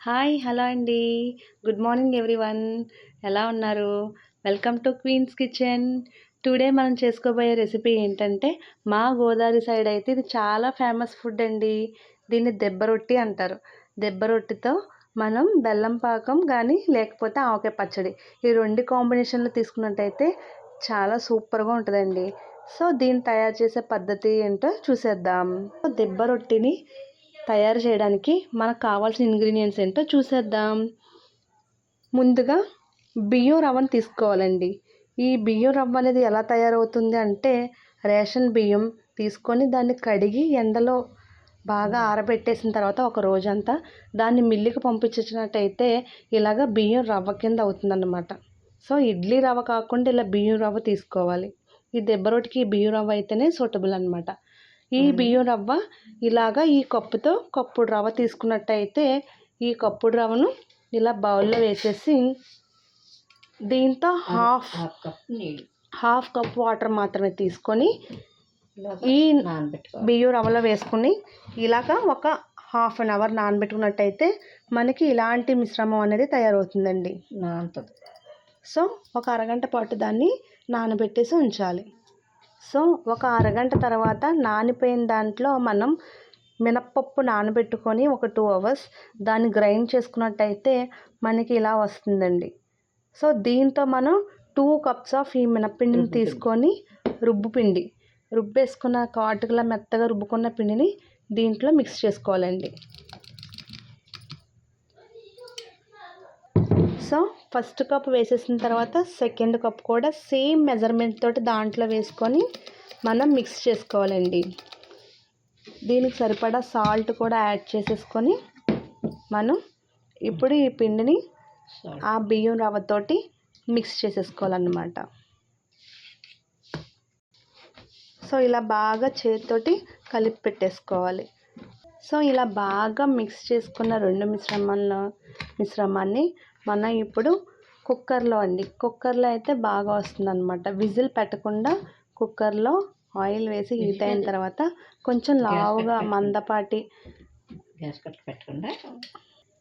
Hi hello అండి. Good morning everyone. ఎలా ఉన్నారు? Welcome to queens kitchen. Today మనం చేసుకోబోయే రెసిపీ ఏంటంటే మా గోదావరి సైడ్ అయితే ఇది చాలా ఫేమస్ ఫుడ్ అండి. దీన్ని దెబ్బ రొట్టి అంటారు. దెబ్బ రొట్టితో మనం బెల్లం పాకం కానీ లేకపోతే ఆవకాయ పచ్చడి ఈ రెండు కాంబినేషన్లో తీసుకున్నట్టయితే చాలా సూపర్గా ఉంటుందండి. సో దీన్ని తయారు చేసే పద్ధతి ఏంటో చూసేద్దాం. దెబ్బ రొట్టిని తయారు చేయడానికి మనకు కావాల్సిన ఇంగ్రీడియంట్స్ ఏంటో చూసేద్దాం. ముందుగా బియ్యం రవ్వను తీసుకోవాలండి. ఈ బియ్యం రవ్వ అనేది ఎలా తయారవుతుంది అంటే రేషన్ బియ్యం తీసుకొని దాన్ని కడిగి ఎండలో బాగా ఆరబెట్టేసిన తర్వాత ఒక రోజంతా దాన్ని మిల్లుకి పంపించినట్టయితే ఇలాగ బియ్యం రవ్వ కింద అవుతుందన్నమాట. సో ఇడ్లీ రవ్వ కాకుండా ఇలా బియ్యం రవ్వ తీసుకోవాలి. ఈ దెబ్బ రొట్టికి బియ్యం రవ్వ అయితేనే సూటబుల్ అనమాట. ఈ బియ్యం రవ్వ ఇలాగా ఈ కప్పుతో కప్పుడు రవ్వ తీసుకున్నట్టయితే ఈ కప్పుడు రవ్వను ఇలా బౌల్లో వేసేసి దీంతో హాఫ్ కప్ వాటర్ మాత్రమే తీసుకొని ఈ బియ్యం రవ్వలో వేసుకుని ఇలాగ ఒక హాఫ్ అన్ అవర్ నానబెట్టుకున్నట్టయితే మనకి ఇలాంటి మిశ్రమం అనేది తయారవుతుందండి. సో ఒక అరగంట పాటు దాన్ని నానబెట్టేసి ఉంచాలి. సో ఒక అరగంట తర్వాత నానిపోయిన దాంట్లో మనం మినప్పప్పు నానబెట్టుకొని ఒక 2 అవర్స్ దాన్ని గ్రైండ్ చేసుకున్నట్టయితే మనకి ఇలా వస్తుందండి. సో దీంతో మనం 2 కప్స్ ఆఫ్ ఈ మినప్పిండిని తీసుకొని రుబ్బేసుకున్న కాటుకలా మెత్తగా రుబ్బుకున్న పిండిని దీంట్లో మిక్స్ చేసుకోవాలండి. సో ఫస్ట్ కప్ వేసేసిన తర్వాత సెకండ్ కప్ కూడా సేమ్ మెజర్మెంట్ తోటి దాంట్లో వేసుకొని మనం మిక్స్ చేసుకోవాలండి. దీనికి సరిపడా సాల్ట్ కూడా యాడ్ చేసేసుకొని మనం ఇప్పుడు ఈ పిండిని ఆ బియ్యం రవ్వతోటి మిక్స్ చేసేసుకోవాలన్నమాట. సో ఇలా బాగా చేతితోటి కలిపి పెట్టేసుకోవాలి. సో ఇలా బాగా మిక్స్ చేసుకున్న రెండు మిశ్రమాన్ని మనం ఇప్పుడు కుక్కర్లో అయితే బాగా వస్తుందన్నమాట. విజిల్ పెట్టకుండా కుక్కర్లో ఆయిల్ వేసి హీట్ అయిన తర్వాత కొంచెం లావుగా మందపాటి గ్యాస్ కట్ట పెట్టకుండా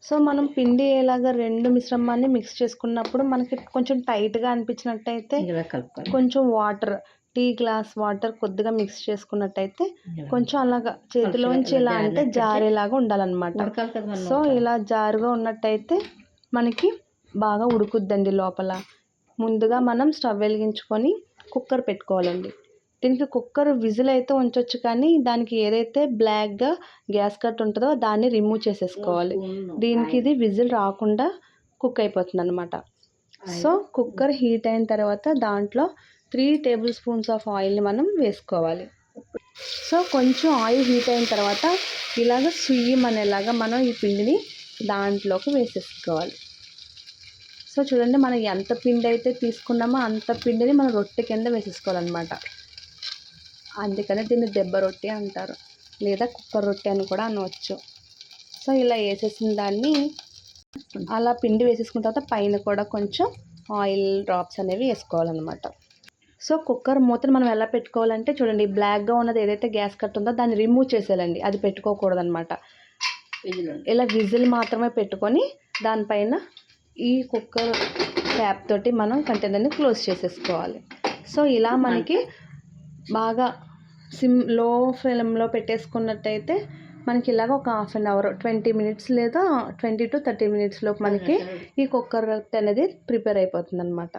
సో మనం పిండి ఇలాగా రెండు మిశ్రమాన్ని మిక్స్ చేసుకున్నప్పుడు మనకి కొంచెం టైట్గా అనిపించినట్టయితే కొంచెం వాటర్ టీ గ్లాస్ వాటర్ కొద్దిగా మిక్స్ చేసుకున్నట్టయితే కొంచెం అలాగా చేతిలోంచి ఇలా అంటే జారేలాగా ఉండాలన్నమాట. సో ఇలా జారుగా ఉన్నట్టయితే మనకి బాగా ఉడుకుద్దండి లోపల. ముందుగా మనం స్టవ్ వెలిగించుకొని కుక్కర్ పెట్టుకోవాలండి. దీనికి కుక్కర్ విజిల్ అయితే ఉంచవచ్చు, కానీ దానికి ఏదైతే బ్లాక్గా గ్యాస్ కట్ ఉంటుందో దాన్ని రిమూవ్ చేసేసుకోవాలి. దీనికి ఇది విజిల్ రాకుండా కుక్ అయిపోతుంది అనమాట. సో కుక్కర్ హీట్ అయిన తర్వాత దాంట్లో 3 టేబుల్ స్పూన్స్ ఆఫ్ ఆయిల్ని మనం వేసుకోవాలి. సో కొంచెం ఆయిల్ హీట్ అయిన తర్వాత ఇలాగ సుయ్యమనేలాగా మనం ఈ పిండిని దాంట్లోకి వేసేసుకోవాలి. సో చూడండి, మనం ఎంత పిండి అయితే తీసుకున్నామో అంత పిండిని మనం రొట్టె కింద వేసేసుకోవాలన్నమాట. అందుకనే దీన్ని దెబ్బ రొట్టి అంటారు, లేదా కుక్కర్ రొట్టి అని కూడా అనవచ్చు. సో ఇలా వేసేసిన దాన్ని అలా పిండి వేసేసుకున్న తర్వాత పైన కూడా కొంచెం ఆయిల్ డ్రాప్స్ అనేవి వేసుకోవాలన్నమాట. సో కుక్కర్ మూతను మనం ఎలా పెట్టుకోవాలంటే చూడండి, బ్లాక్గా ఉన్నది ఏదైతే గ్యాస్ కట్ ఉందో దాన్ని రిమూవ్ చేసేయాలండి. అది పెట్టుకోకూడదు అనమాట. ఇలా విజిల్ మాత్రమే పెట్టుకొని దానిపైన ఈ కుక్కర్ క్యాప్ తోటి మనం కంటైనర్ని క్లోజ్ చేసేసుకోవాలి. సో ఇలా మనకి బాగా లో ఫ్లేమ్లో పెట్టేసుకున్నట్టయితే మనకి ఇలాగ ఒక హాఫ్ అన్ అవర్ 20 మినిట్స్ లేదా 20 to 30 మినిట్స్ లోపు మనకి ఈ కుక్కర్ రొట్టె అనేది ప్రిపేర్ అయిపోతుంది అనమాట.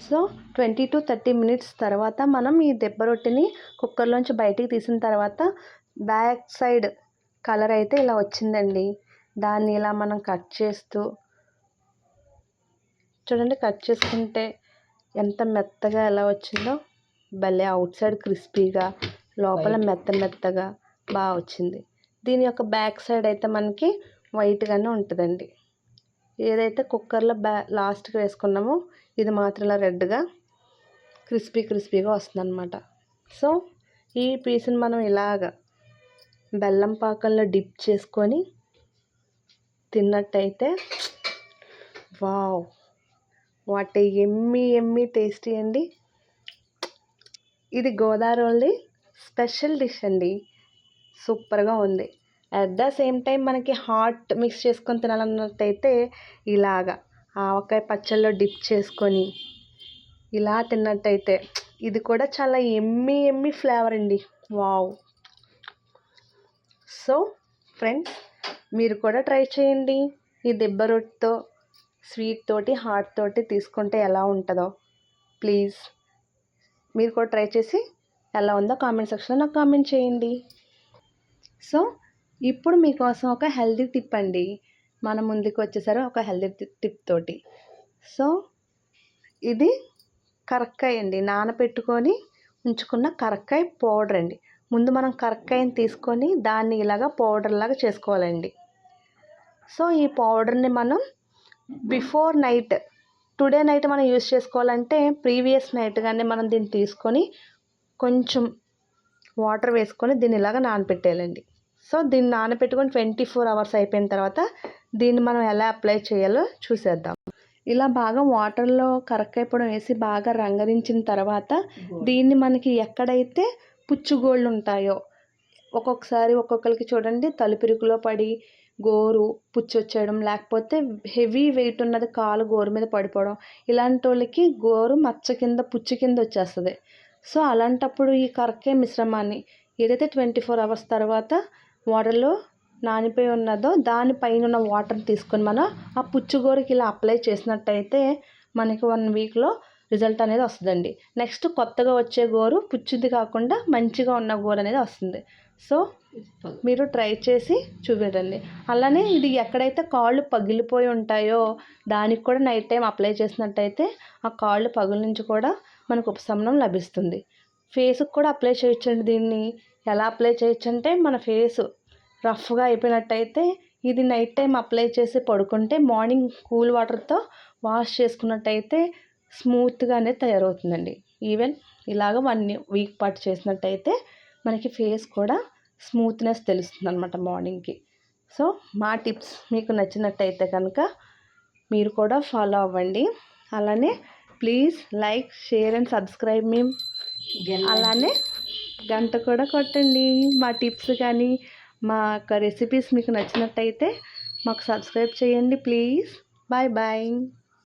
సో 20 to 30 మినిట్స్ తర్వాత మనం ఈ దెబ్బ రొట్టెని కుక్కర్లోంచి బయటికి తీసిన తర్వాత బ్యాక్ సైడ్ కలర్ అయితే ఇలా వచ్చిందండి. దాన్ని ఇలా మనం కట్ చేస్తూ చూడండి, కట్ చేసుకుంటే ఎంత మెత్తగా ఎలా వచ్చిందో, భలే అవుట్ సైడ్ క్రిస్పీగా లోపల మెత్తగా బాగా వచ్చింది. దీని యొక్క బ్యాక్ సైడ్ అయితే మనకి వైట్గానే ఉంటుందండి. ఏదైతే కుక్కర్లో లాస్ట్కి వేసుకున్నామో ఇది మాత్రం ఇలా రెడ్గా క్రిస్పీగా వస్తుంది అనమాట. సో ఈ పీస్ని మనం ఇలాగ బెల్లం పాకంలో డిప్ చేసుకొని తిన్నట్టయితే wow, what a yummy tasty అండి. ఇది గోదావరి స్పెషల్ డిష్ అండి. సూపర్గా ఉంది. అట్ ద సేమ్ టైం మనకి హాట్ మిక్స్ చేసుకొని తినాలన్నట్టయితే ఇలాగా ఆవకాయ పచ్చళ్ళలో డిప్ చేసుకొని ఇలా తిన్నట్టయితే ఇది కూడా చాలా ఎమ్మి ఫ్లేవర్ అండి. వావ్. సో ఫ్రెండ్స్, మీరు కూడా ట్రై చేయండి. ఈ దిబ్బ రొట్టెతో స్వీట్ తోటి హాట్ తోటి తీసుకుంటే ఎలా ఉంటుందో ప్లీజ్ మీరు కూడా ట్రై చేసి ఎలా ఉందో కామెంట్ సెక్షన్లో నాకు కామెంట్ చేయండి. సో ఇప్పుడు మీకోసం ఒక హెల్తీ టిప్ అండి. మన ముందుకు వచ్చేసరి ఒక హెల్తీ టిప్ తోటి. సో ఇది కరక్కాయ అండి, నానబెట్టుకొని ఉంచుకున్న కరక్కాయ పౌడర్ అండి. ముందు మనం కరక్కాయని తీసుకొని దాన్ని ఇలాగా పౌడర్ లాగా చేసుకోవాలండి. సో ఈ పౌడర్ని మనం బిఫోర్ నైట్, టుడే నైట్ మనం యూజ్ చేసుకోవాలంటే ప్రీవియస్ నైట్ కానీ మనం దీన్ని తీసుకొని కొంచెం వాటర్ వేసుకొని దీన్ని ఇలాగ నానబెట్టేయాలండి. సో దీన్ని నానబెట్టుకొని 24 hours అయిపోయిన తర్వాత దీన్ని మనం ఎలా అప్లై చేయాలో చూసేద్దాం. ఇలా బాగా వాటర్లో కరక్కాయ పొడి వేసి బాగా రంగరించిన తర్వాత దీన్ని మనకి ఎక్కడైతే పుచ్చుగోళ్ళు ఉంటాయో, ఒక్కొక్కసారి ఒక్కొక్కరికి చూడండి తలుపిరుకులో పడి గోరు పుచ్చు వచ్చేయడం, లేకపోతే హెవీ వెయిట్ ఉన్నది కాలు గోరు మీద పడిపోవడం, ఇలాంటి వాళ్ళకి గోరు మచ్చ కింద పుచ్చు కింద వచ్చేస్తుంది. సో అలాంటప్పుడు ఈ కరక్కాయ మిశ్రమాన్ని ఏదైతే 24 hours తర్వాత వాటర్లో నానిపోయి ఉన్నదో దానిపైన ఉన్న వాటర్ తీసుకొని మనం ఆ పుచ్చుగోరుకి ఇలా అప్లై చేసినట్టయితే మనకి 1 weekలో రిజల్ట్ అనేది వస్తుందండి. నెక్స్ట్ కొత్తగా వచ్చే గోరు పుచ్చుది కాకుండా మంచిగా ఉన్న గోరు అనేది వస్తుంది. సో మీరు ట్రై చేసి చూడండి. అలానే ఇది ఎక్కడైతే కాళ్ళు పగిలిపోయి ఉంటాయో దానికి కూడా నైట్ టైం అప్లై చేసినట్టయితే ఆ కాళ్ళు పగుల నుంచి కూడా మనకు ఉపశమనం లభిస్తుంది. ఫేస్కి కూడా అప్లై చేయొచ్చండి. దీన్ని ఎలా అప్లై చేయొచ్చు అంటే మన ఫేసు రఫ్గా అయిపోయినట్టయితే ఇది నైట్ టైం అప్లై చేసి పడుకుంటే మార్నింగ్ కూల్ వాటర్తో వాష్ చేసుకున్నట్టయితే స్మూత్గా అనేది తయారవుతుందండి. ఈవెన్ ఇలాగ 1 week పాటు చేసినట్టయితే మనకి ఫేస్ కూడా స్మూత్నెస్ తెలుస్తుంది అనమాట మార్నింగ్కి. సో మా టిప్స్ మీకు నచ్చినట్టయితే కనుక మీరు కూడా ఫాలో అవ్వండి. అలానే please like, share and subscribe మీ. అలానే గంట కూడా కొట్టండి. మా టిప్స్ కానీ మా యొక్క రెసిపీస్ మీకు నచ్చినట్టయితే మాకు సబ్స్క్రైబ్ చేయండి ప్లీజ్. Bye bye.